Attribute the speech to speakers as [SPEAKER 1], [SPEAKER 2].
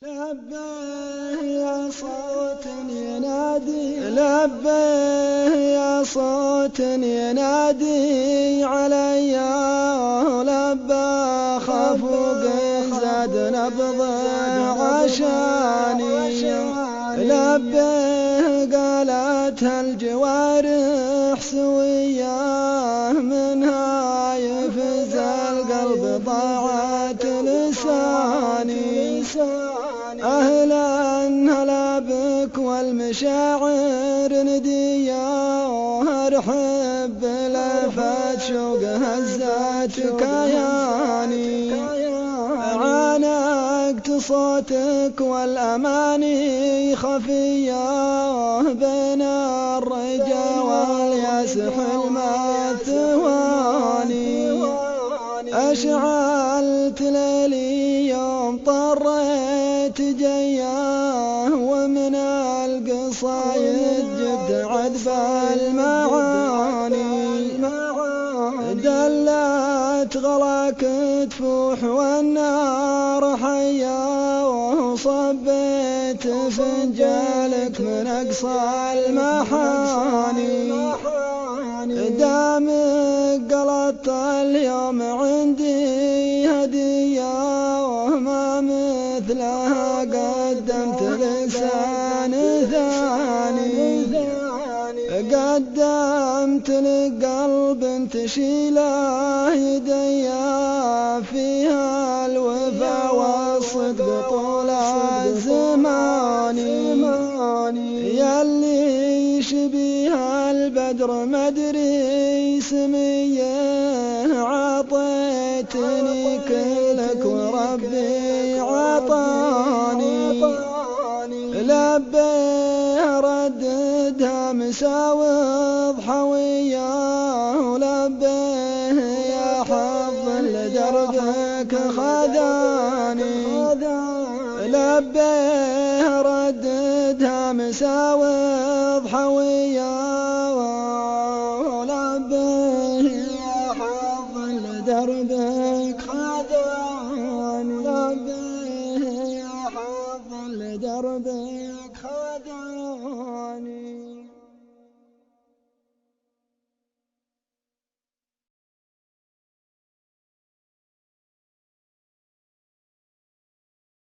[SPEAKER 1] لبيه يا صوت ينادي، لبيه يا صوت ينادي علي، لبى خفوق زاد نبضه عشاني، لبيه قالتها الجوارح سوية منها يفز القلب ضاعت لساني، أهلا هلا بك والمشاعر ندية، ارحب بلفت شوق هزت كياني، عانقت صوتك والأماني خفية بين الرجا والياس حلمة ثواني، أشعلت ليلي يوم طريت جياه، ومن القصايد جبت عذب المعاني، دلت غلاك تفوح والنار حيا، وصبيت فنجالك من أقصى المحاني، دامك قلطت اليوم عندي هدية، وما مثلها قدمت لسان ثاني، قدمت لقلب تشيله يديا، فيها الوفا والصدق طول زماني، ياللي يشبيها البدر مدري سميه، عطيتني كلك وربي عطاني، لبيه رددها مساوض حوية، ولبيه يا حظ لدربك خذاني، لبيه رددها مساوض حوية، ولبيه يا حظ لدربك خذاني، لبيه يا حظ لدربك خذاني.